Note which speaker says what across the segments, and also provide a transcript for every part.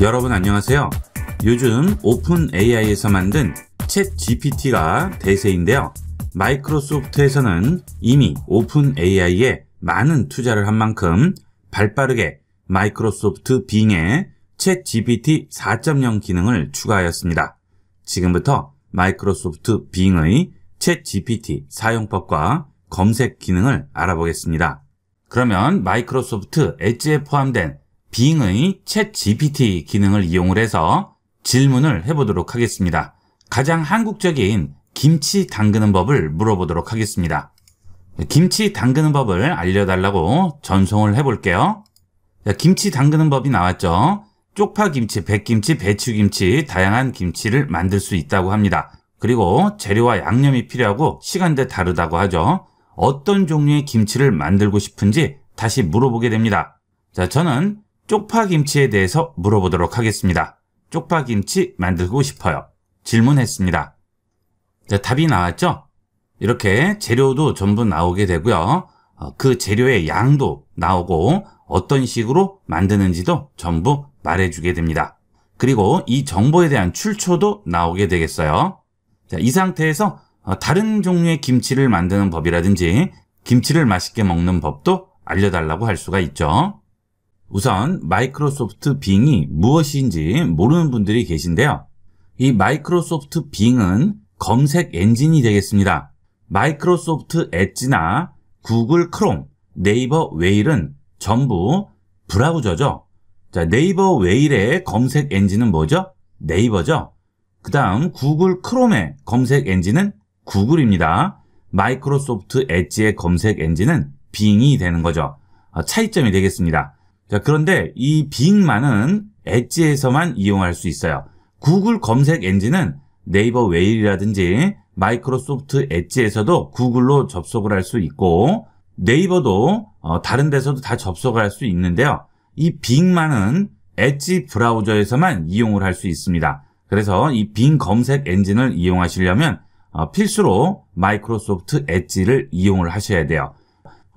Speaker 1: 여러분 안녕하세요. 요즘 오픈 AI에서 만든 챗 GPT가 대세인데요. 마이크로소프트에서는 이미 오픈 AI에 많은 투자를 한 만큼 발빠르게 마이크로소프트 빙에 챗 GPT 4.0 기능을 추가하였습니다. 지금부터 마이크로소프트 빙의 챗 GPT 사용법과 검색 기능을 알아보겠습니다. 그러면 마이크로소프트 엣지에 포함된 빙의 챗 GPT 기능을 이용을 해서 질문을 해보도록 하겠습니다. 가장 한국적인 김치 담그는 법을 물어보도록 하겠습니다. 김치 담그는 법을 알려달라고 전송을 해볼게요. 김치 담그는 법이 나왔죠. 쪽파김치, 백김치, 배추김치, 다양한 김치를 만들 수 있다고 합니다. 그리고 재료와 양념이 필요하고 시간대 다르다고 하죠. 어떤 종류의 김치를 만들고 싶은지 다시 물어보게 됩니다. 자, 저는 쪽파김치에 대해서 물어보도록 하겠습니다. 쪽파김치 만들고 싶어요. 질문했습니다. 자, 답이 나왔죠? 이렇게 재료도 전부 나오게 되고요. 그 재료의 양도 나오고 어떤 식으로 만드는지도 전부 말해주게 됩니다. 그리고 이 정보에 대한 출처도 나오게 되겠어요. 자, 이 상태에서 다른 종류의 김치를 만드는 법이라든지 김치를 맛있게 먹는 법도 알려달라고 할 수가 있죠. 우선 마이크로소프트 빙이 무엇인지 모르는 분들이 계신데요. 이 마이크로소프트 빙은 검색 엔진이 되겠습니다. 마이크로소프트 엣지나 구글 크롬, 네이버 웨일은 전부 브라우저죠. 자, 네이버 웨일의 검색 엔진은 뭐죠? 네이버죠. 그 다음 구글 크롬의 검색 엔진은 구글입니다. 마이크로소프트 엣지의 검색 엔진은 빙이 되는 거죠. 차이점이 되겠습니다. 자, 그런데 이 빙만은 엣지에서만 이용할 수 있어요. 구글 검색 엔진은 네이버 웨일이라든지 마이크로소프트 엣지에서도 구글로 접속을 할 수 있고 네이버도 다른 데서도 다 접속을 할 수 있는데요. 이 빙만은 엣지 브라우저에서만 이용을 할 수 있습니다. 그래서 이 빙 검색 엔진을 이용하시려면 필수로 마이크로소프트 엣지를 이용을 하셔야 돼요.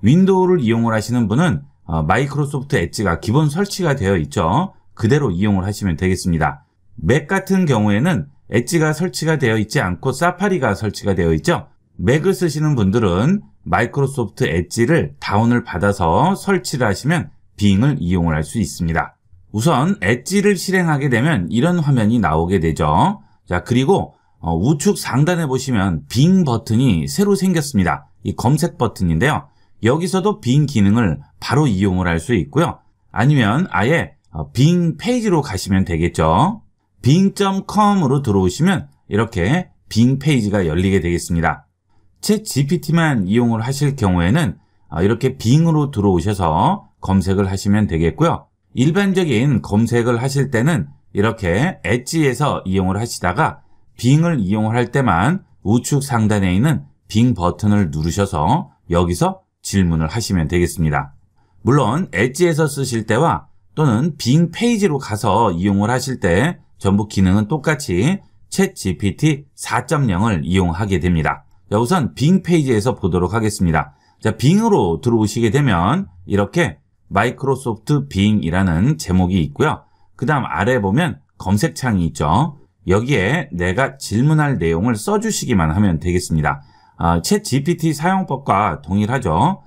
Speaker 1: 윈도우를 이용을 하시는 분은 마이크로소프트 엣지가 기본 설치가 되어 있죠. 그대로 이용을 하시면 되겠습니다. 맥 같은 경우에는 엣지가 설치가 되어 있지 않고 사파리가 설치가 되어 있죠. 맥을 쓰시는 분들은 마이크로소프트 엣지를 다운을 받아서 설치를 하시면 빙을 이용을 할 수 있습니다. 우선 엣지를 실행하게 되면 이런 화면이 나오게 되죠. 자, 그리고 우측 상단에 보시면 빙 버튼이 새로 생겼습니다. 이 검색 버튼인데요. 여기서도 빙 기능을 바로 이용을 할 수 있고요. 아니면 아예 빙 페이지로 가시면 되겠죠. bing.com으로 들어오시면 이렇게 빙 페이지가 열리게 되겠습니다. 챗 GPT만 이용을 하실 경우에는 이렇게 빙으로 들어오셔서 검색을 하시면 되겠고요. 일반적인 검색을 하실 때는 이렇게 엣지에서 이용을 하시다가 빙을 이용을 할 때만 우측 상단에 있는 빙 버튼을 누르셔서 여기서 질문을 하시면 되겠습니다. 물론 엣지에서 쓰실 때와 또는 빙 페이지로 가서 이용을 하실 때 전부 기능은 똑같이 챗 GPT 4.0을 이용하게 됩니다. 자, 우선 빙 페이지에서 보도록 하겠습니다. 자, 빙으로 들어오시게 되면 이렇게 마이크로소프트 빙이라는 제목이 있고요. 그 다음 아래 보면 검색창이 있죠. 여기에 내가 질문할 내용을 써주시기만 하면 되겠습니다. 챗 GPT 사용법과 동일하죠.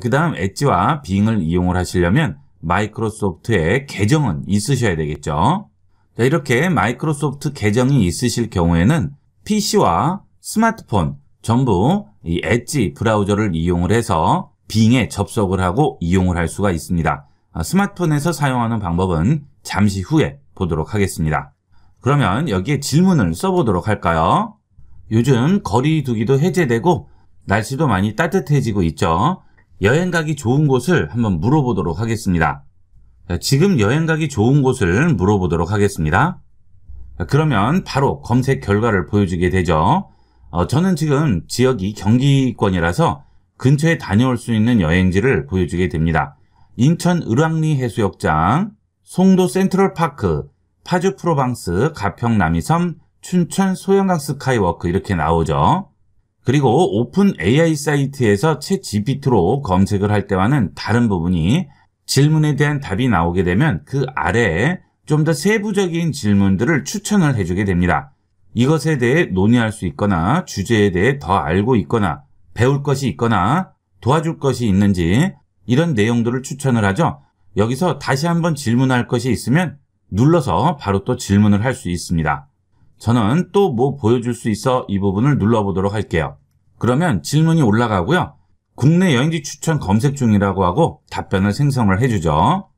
Speaker 1: 그 다음 엣지와 빙을 이용을 하시려면 마이크로소프트의 계정은 있으셔야 되겠죠. 자, 이렇게 마이크로소프트 계정이 있으실 경우에는 PC와 스마트폰 전부 이 엣지 브라우저를 이용을 해서 빙에 접속을 하고 이용을 할 수가 있습니다. 스마트폰에서 사용하는 방법은 잠시 후에 보도록 하겠습니다. 그러면 여기에 질문을 써보도록 할까요? 요즘 거리 두기도 해제되고 날씨도 많이 따뜻해지고 있죠. 여행 가기 좋은 곳을 한번 물어보도록 하겠습니다. 지금 여행 가기 좋은 곳을 물어보도록 하겠습니다. 그러면 바로 검색 결과를 보여주게 되죠. 저는 지금 지역이 경기권이라서 근처에 다녀올 수 있는 여행지를 보여주게 됩니다. 인천 을왕리 해수욕장, 송도 센트럴파크, 파주 프로방스, 가평 남이섬, 춘천 소영강 스카이워크 이렇게 나오죠. 그리고 오픈 AI 사이트에서 챗 GPT로 검색을 할 때와는 다른 부분이 질문에 대한 답이 나오게 되면 그 아래에 좀 더 세부적인 질문들을 추천을 해주게 됩니다. 이것에 대해 논의할 수 있거나 주제에 대해 더 알고 있거나 배울 것이 있거나 도와줄 것이 있는지 이런 내용들을 추천을 하죠. 여기서 다시 한번 질문할 것이 있으면 눌러서 바로 또 질문을 할 수 있습니다. 저는 또 뭐 보여줄 수 있어 이 부분을 눌러보도록 할게요. 그러면 질문이 올라가고요. 국내 여행지 추천 검색 중이라고 하고 답변을 생성을 해주죠.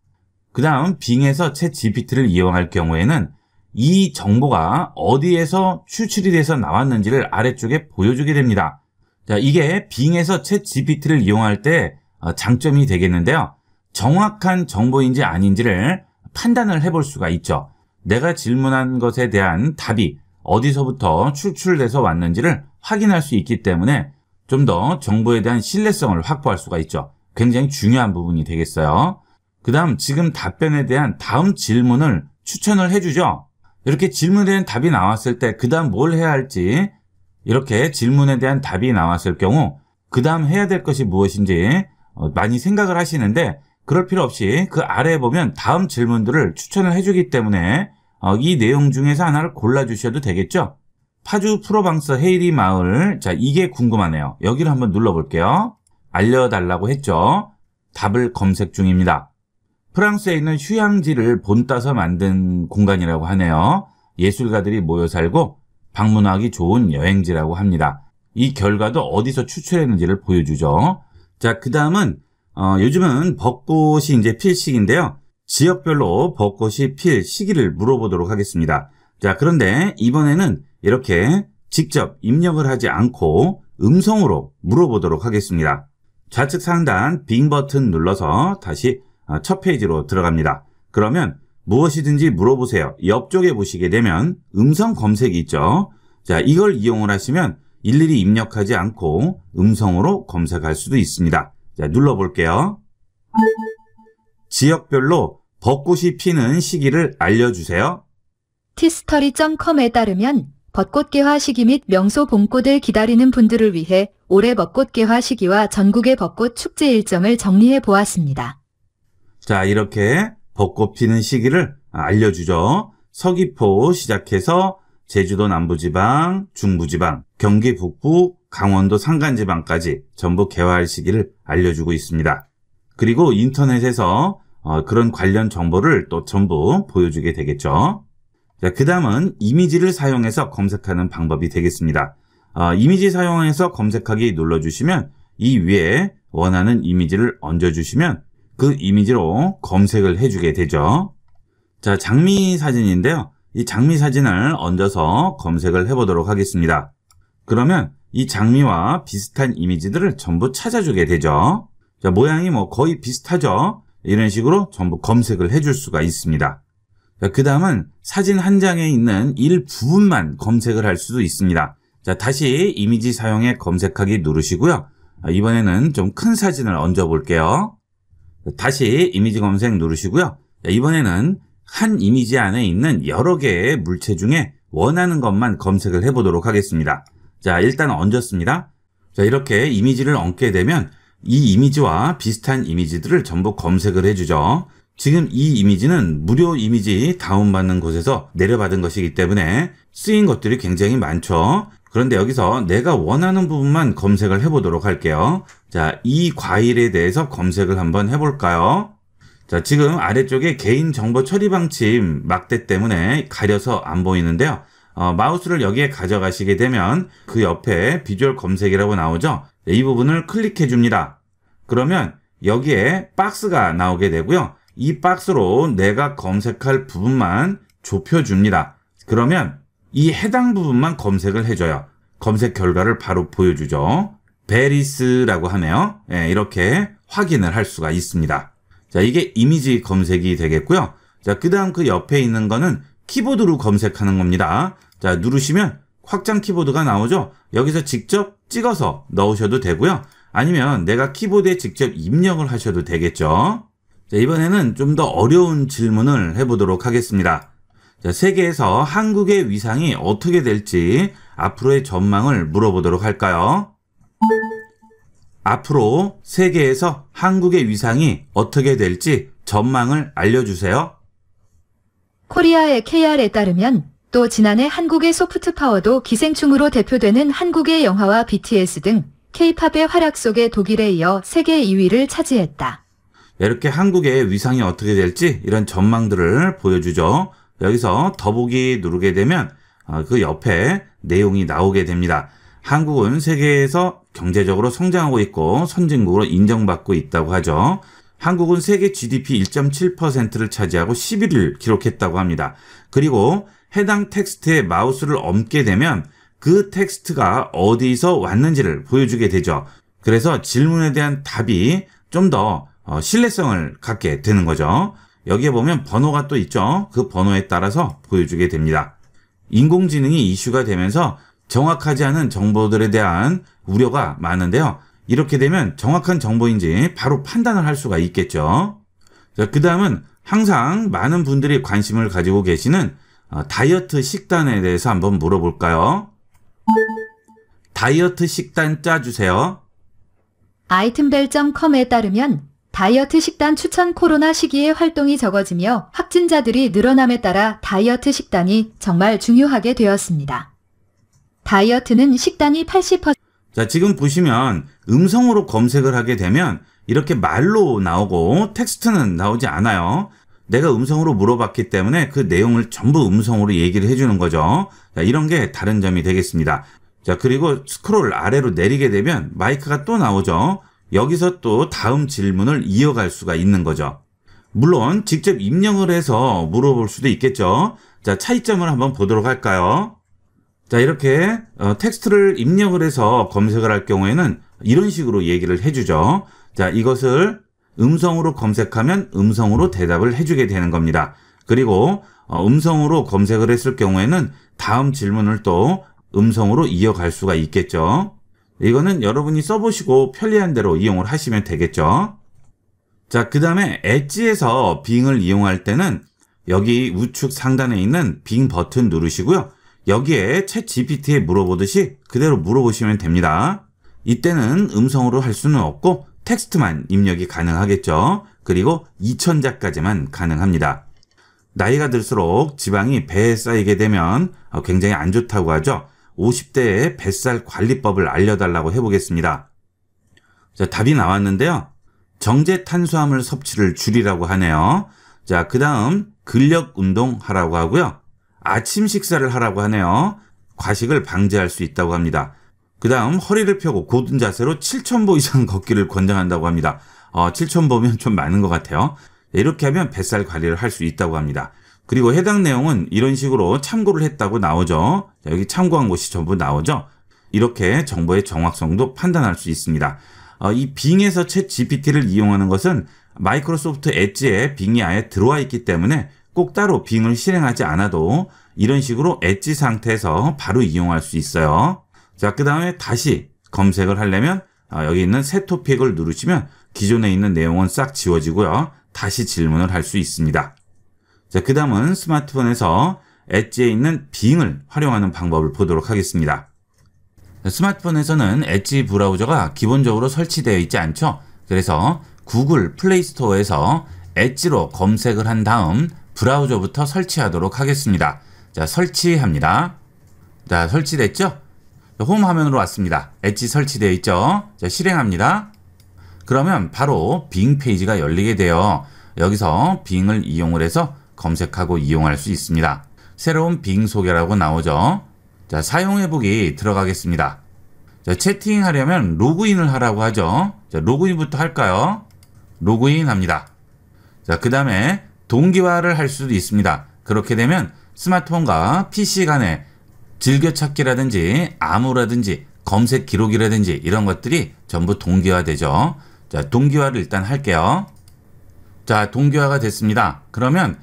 Speaker 1: 그 다음 빙에서 챗 GPT를 이용할 경우에는 이 정보가 어디에서 추출이 돼서 나왔는지를 아래쪽에 보여주게 됩니다. 자, 이게 빙에서 챗 GPT를 이용할 때 장점이 되겠는데요. 정확한 정보인지 아닌지를 판단을 해볼 수가 있죠. 내가 질문한 것에 대한 답이 어디서부터 추출돼서 왔는지를 확인할 수 있기 때문에 좀 더 정보에 대한 신뢰성을 확보할 수가 있죠. 굉장히 중요한 부분이 되겠어요. 그 다음 지금 답변에 대한 다음 질문을 추천을 해주죠. 이렇게 질문에 대한 답이 나왔을 때 그 다음 뭘 해야 할지, 이렇게 질문에 대한 답이 나왔을 경우 그 다음 해야 될 것이 무엇인지 많이 생각을 하시는데, 그럴 필요 없이 그 아래에 보면 다음 질문들을 추천을 해주기 때문에 이 내용 중에서 하나를 골라주셔도 되겠죠. 파주 프로방스 헤이리 마을, 자, 이게 궁금하네요. 여기를 한번 눌러볼게요. 알려달라고 했죠. 답을 검색 중입니다. 프랑스에 있는 휴양지를 본따서 만든 공간이라고 하네요. 예술가들이 모여 살고 방문하기 좋은 여행지라고 합니다. 이 결과도 어디서 추출했는지를 보여주죠. 자, 그 다음은 요즘은 벚꽃이 이제 필 시기인데요. 지역별로 벚꽃이 필 시기를 물어보도록 하겠습니다. 자, 그런데 이번에는 이렇게 직접 입력을 하지 않고 음성으로 물어보도록 하겠습니다. 좌측 상단 빙 버튼 눌러서 다시 첫 페이지로 들어갑니다. 그러면 무엇이든지 물어보세요. 옆쪽에 보시게 되면 음성 검색이 있죠. 자, 이걸 이용을 하시면 일일이 입력하지 않고 음성으로 검색할 수도 있습니다. 자, 눌러볼게요. 지역별로 벚꽃이 피는 시기를 알려주세요.
Speaker 2: 티스터리.com에 따르면 벚꽃 개화 시기 및 명소 봄꽃을 기다리는 분들을 위해 올해 벚꽃 개화 시기와 전국의 벚꽃 축제 일정을 정리해 보았습니다.
Speaker 1: 자, 이렇게 벚꽃 피는 시기를 알려주죠. 서귀포 시작해서 제주도 남부지방, 중부지방, 경기 북부, 강원도 산간지방까지 전부 개화할 시기를 알려주고 있습니다. 그리고 인터넷에서 그런 관련 정보를 또 전부 보여주게 되겠죠. 자, 그 다음은 이미지를 사용해서 검색하는 방법이 되겠습니다. 이미지 사용해서 검색하기 눌러주시면 이 위에 원하는 이미지를 얹어주시면 그 이미지로 검색을 해주게 되죠. 자, 장미 사진인데요. 이 장미 사진을 얹어서 검색을 해보도록 하겠습니다. 그러면 이 장미와 비슷한 이미지들을 전부 찾아주게 되죠. 자, 모양이 뭐 거의 비슷하죠. 이런 식으로 전부 검색을 해줄 수가 있습니다. 그 다음은 사진 한 장에 있는 일부분만 검색을 할 수도 있습니다. 자, 다시 이미지 사용해 검색하기 누르시고요. 이번에는 좀 큰 사진을 얹어 볼게요. 다시 이미지 검색 누르시고요. 이번에는 한 이미지 안에 있는 여러 개의 물체 중에 원하는 것만 검색을 해보도록 하겠습니다. 자, 일단 얹었습니다. 자, 이렇게 이미지를 얹게 되면 이 이미지와 비슷한 이미지들을 전부 검색을 해주죠. 지금 이 이미지는 무료 이미지 다운받는 곳에서 내려받은 것이기 때문에 쓰인 것들이 굉장히 많죠. 그런데 여기서 내가 원하는 부분만 검색을 해보도록 할게요. 자, 이 과일에 대해서 검색을 한번 해볼까요? 자, 지금 아래쪽에 개인정보 처리 방침 막대 때문에 가려서 안 보이는데요. 마우스를 여기에 가져가시게 되면 그 옆에 비주얼 검색이라고 나오죠. 이 부분을 클릭해 줍니다. 그러면 여기에 박스가 나오게 되고요. 이 박스로 내가 검색할 부분만 좁혀줍니다. 그러면 이 해당 부분만 검색을 해줘요. 검색 결과를 바로 보여주죠. 베리스라고 하네요. 네, 이렇게 확인을 할 수가 있습니다. 자, 이게 이미지 검색이 되겠고요. 자, 그 다음 그 옆에 있는 거는 키보드로 검색하는 겁니다. 자, 누르시면 확장 키보드가 나오죠. 여기서 직접 찍어서 넣으셔도 되고요. 아니면 내가 키보드에 직접 입력을 하셔도 되겠죠. 자, 이번에는 좀 더 어려운 질문을 해보도록 하겠습니다. 자, 세계에서 한국의 위상이 어떻게 될지 앞으로의 전망을 물어보도록 할까요? 앞으로 세계에서 한국의 위상이 어떻게 될지 전망을 알려주세요.
Speaker 2: 코리아의 KR에 따르면 또 지난해 한국의 소프트 파워도 기생충으로 대표되는 한국의 영화와 BTS 등 K-팝의 활약 속에 독일에 이어 세계 2위를 차지했다.
Speaker 1: 이렇게 한국의 위상이 어떻게 될지 이런 전망들을 보여주죠. 여기서 더보기 누르게 되면 그 옆에 내용이 나오게 됩니다. 한국은 세계에서 경제적으로 성장하고 있고 선진국으로 인정받고 있다고 하죠. 한국은 세계 GDP 1.7%를 차지하고 11위를 기록했다고 합니다. 그리고 해당 텍스트에 마우스를 얹게 되면 그 텍스트가 어디서 왔는지를 보여주게 되죠. 그래서 질문에 대한 답이 좀 더 신뢰성을 갖게 되는 거죠. 여기에 보면 번호가 또 있죠. 그 번호에 따라서 보여주게 됩니다. 인공지능이 이슈가 되면서 정확하지 않은 정보들에 대한 우려가 많은데요. 이렇게 되면 정확한 정보인지 바로 판단을 할 수가 있겠죠. 자, 그 다음은 항상 많은 분들이 관심을 가지고 계시는 다이어트 식단에 대해서 한번 물어볼까요? 다이어트 식단 짜주세요.
Speaker 2: 아이템벨.com에 따르면 다이어트 식단 추천 코로나 시기에 활동이 적어지며 확진자들이 늘어남에 따라 다이어트 식단이 정말 중요하게 되었습니다. 다이어트는 식단이 80%.
Speaker 1: 자, 지금 보시면 음성으로 검색을 하게 되면 이렇게 말로 나오고 텍스트는 나오지 않아요. 내가 음성으로 물어봤기 때문에 그 내용을 전부 음성으로 얘기를 해주는 거죠. 자, 이런 게 다른 점이 되겠습니다. 자, 그리고 스크롤 아래로 내리게 되면 마이크가 또 나오죠. 여기서 또 다음 질문을 이어갈 수가 있는 거죠. 물론 직접 입력을 해서 물어볼 수도 있겠죠. 자, 차이점을 한번 보도록 할까요? 자, 이렇게 텍스트를 입력을 해서 검색을 할 경우에는 이런 식으로 얘기를 해주죠. 자, 이것을 음성으로 검색하면 음성으로 대답을 해주게 되는 겁니다. 그리고 음성으로 검색을 했을 경우에는 다음 질문을 또 음성으로 이어갈 수가 있겠죠. 이거는 여러분이 써보시고 편리한 대로 이용을 하시면 되겠죠. 자, 그 다음에 엣지에서 빙을 이용할 때는 여기 우측 상단에 있는 빙 버튼 누르시고요. 여기에 챗 GPT에 물어보듯이 그대로 물어보시면 됩니다. 이때는 음성으로 할 수는 없고 텍스트만 입력이 가능하겠죠. 그리고 2000자까지만 가능합니다. 나이가 들수록 지방이 배에 쌓이게 되면 굉장히 안 좋다고 하죠. 50대의 뱃살 관리법을 알려달라고 해보겠습니다. 자, 답이 나왔는데요. 정제 탄수화물 섭취를 줄이라고 하네요. 자, 그 다음 근력 운동 하라고 하고요. 아침 식사를 하라고 하네요. 과식을 방지할 수 있다고 합니다. 그 다음 허리를 펴고 곧은 자세로 7000보 이상 걷기를 권장한다고 합니다. 7000보면 좀 많은 것 같아요. 이렇게 하면 뱃살 관리를 할 수 있다고 합니다. 그리고 해당 내용은 이런 식으로 참고를 했다고 나오죠. 여기 참고한 곳이 전부 나오죠. 이렇게 정보의 정확성도 판단할 수 있습니다. 이 빙에서 챗 GPT를 이용하는 것은 마이크로소프트 엣지에 빙이 아예 들어와 있기 때문에 꼭 따로 빙을 실행하지 않아도 이런 식으로 엣지 상태에서 바로 이용할 수 있어요. 자, 그 다음에 다시 검색을 하려면 여기 있는 새 토픽을 누르시면 기존에 있는 내용은 싹 지워지고요. 다시 질문을 할 수 있습니다. 자, 그 다음은 스마트폰에서 엣지에 있는 빙을 활용하는 방법을 보도록 하겠습니다. 스마트폰에서는 엣지 브라우저가 기본적으로 설치되어 있지 않죠. 그래서 구글 플레이 스토어에서 엣지로 검색을 한 다음 브라우저부터 설치하도록 하겠습니다. 자, 설치합니다. 자, 설치됐죠? 홈 화면으로 왔습니다. 엣지 설치되어 있죠? 자, 실행합니다. 그러면 바로 빙 페이지가 열리게 돼요. 여기서 빙을 이용을 해서 검색하고 이용할 수 있습니다. 새로운 빙 소개라고 나오죠. 자, 사용해보기 들어가겠습니다. 자, 채팅하려면 로그인을 하라고 하죠. 자, 로그인부터 할까요? 로그인 합니다. 자, 그 다음에 동기화를 할 수도 있습니다. 그렇게 되면 스마트폰과 PC 간에 즐겨찾기라든지 암호라든지 검색 기록이라든지 이런 것들이 전부 동기화되죠. 자, 동기화를 일단 할게요. 자, 동기화가 됐습니다. 그러면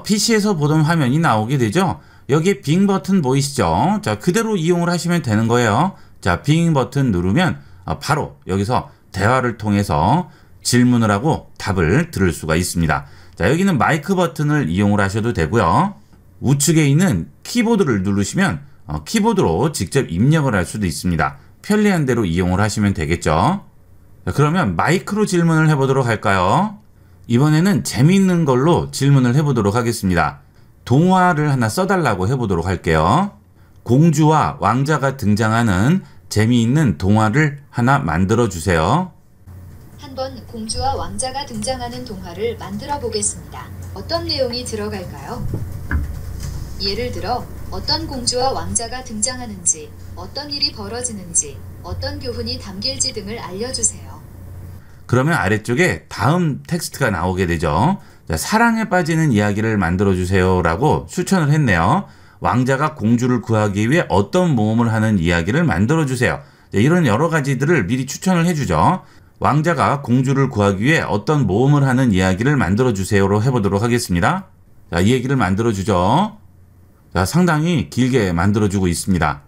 Speaker 1: PC에서 보던 화면이 나오게 되죠. 여기에 빙 버튼 보이시죠? 자, 그대로 이용을 하시면 되는 거예요. 자, 빙 버튼 누르면 바로 여기서 대화를 통해서 질문을 하고 답을 들을 수가 있습니다. 자, 여기는 마이크 버튼을 이용을 하셔도 되고요. 우측에 있는 키보드를 누르시면 키보드로 직접 입력을 할 수도 있습니다. 편리한 대로 이용을 하시면 되겠죠. 자, 그러면 마이크로 질문을 해보도록 할까요? 이번에는 재미있는 걸로 질문을 해보도록 하겠습니다. 동화를 하나 써달라고 해보도록 할게요. 공주와 왕자가 등장하는 재미있는 동화를 하나 만들어 주세요.
Speaker 2: 한번 공주와 왕자가 등장하는 동화를 만들어 보겠습니다. 어떤 내용이 들어갈까요? 예를 들어 어떤 공주와 왕자가 등장하는지, 어떤 일이 벌어지는지, 어떤 교훈이 담길지 등을 알려주세요.
Speaker 1: 그러면 아래쪽에 다음 텍스트가 나오게 되죠. 자, 사랑에 빠지는 이야기를 만들어 주세요 라고 추천을 했네요. 왕자가 공주를 구하기 위해 어떤 모험을 하는 이야기를 만들어 주세요. 자, 이런 여러 가지들을 미리 추천을 해주죠. 왕자가 공주를 구하기 위해 어떤 모험을 하는 이야기를 만들어 주세요로 해보도록 하겠습니다. 자, 이 얘기를 만들어 주죠. 자, 상당히 길게 만들어 주고 있습니다.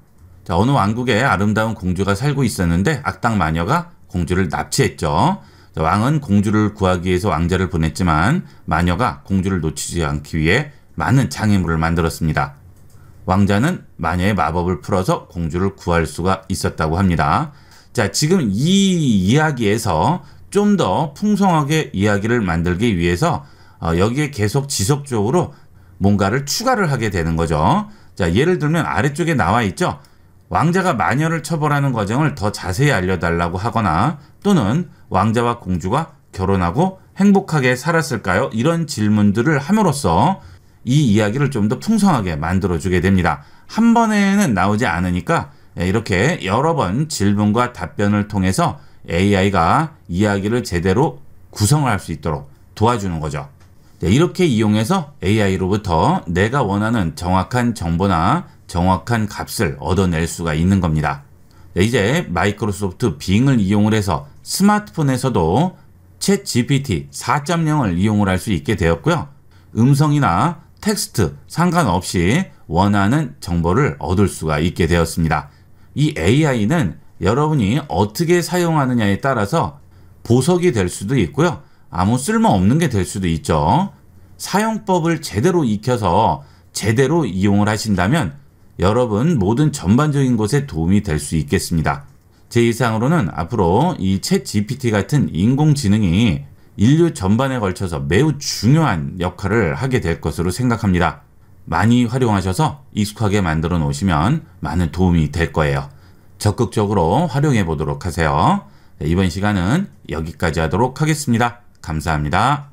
Speaker 1: 자, 어느 왕국에 아름다운 공주가 살고 있었는데 악당 마녀가 공주를 납치했죠. 자, 왕은 공주를 구하기 위해서 왕자를 보냈지만 마녀가 공주를 놓치지 않기 위해 많은 장애물을 만들었습니다. 왕자는 마녀의 마법을 풀어서 공주를 구할 수가 있었다고 합니다. 자, 지금 이 이야기에서 좀 더 풍성하게 이야기를 만들기 위해서 여기에 계속 지속적으로 뭔가를 추가를 하게 되는 거죠. 자, 예를 들면 아래쪽에 나와 있죠. 왕자가 마녀를 처벌하는 과정을 더 자세히 알려달라고 하거나 또는 왕자와 공주가 결혼하고 행복하게 살았을까요? 이런 질문들을 함으로써 이 이야기를 좀 더 풍성하게 만들어주게 됩니다. 한 번에는 나오지 않으니까 이렇게 여러 번 질문과 답변을 통해서 AI가 이야기를 제대로 구성을 할 수 있도록 도와주는 거죠. 이렇게 이용해서 AI로부터 내가 원하는 정확한 정보나 정확한 값을 얻어낼 수가 있는 겁니다. 이제 마이크로소프트 빙을 이용을 해서 스마트폰에서도 챗 GPT 4.0을 이용을 할 수 있게 되었고요. 음성이나 텍스트 상관없이 원하는 정보를 얻을 수가 있게 되었습니다. 이 AI는 여러분이 어떻게 사용하느냐에 따라서 보석이 될 수도 있고요. 아무 쓸모없는 게 될 수도 있죠. 사용법을 제대로 익혀서 제대로 이용을 하신다면 여러분 모든 전반적인 것에 도움이 될 수 있겠습니다. 제 예상으로는 앞으로 이 챗 GPT 같은 인공지능이 인류 전반에 걸쳐서 매우 중요한 역할을 하게 될 것으로 생각합니다. 많이 활용하셔서 익숙하게 만들어 놓으시면 많은 도움이 될 거예요. 적극적으로 활용해 보도록 하세요. 이번 시간은 여기까지 하도록 하겠습니다. 감사합니다.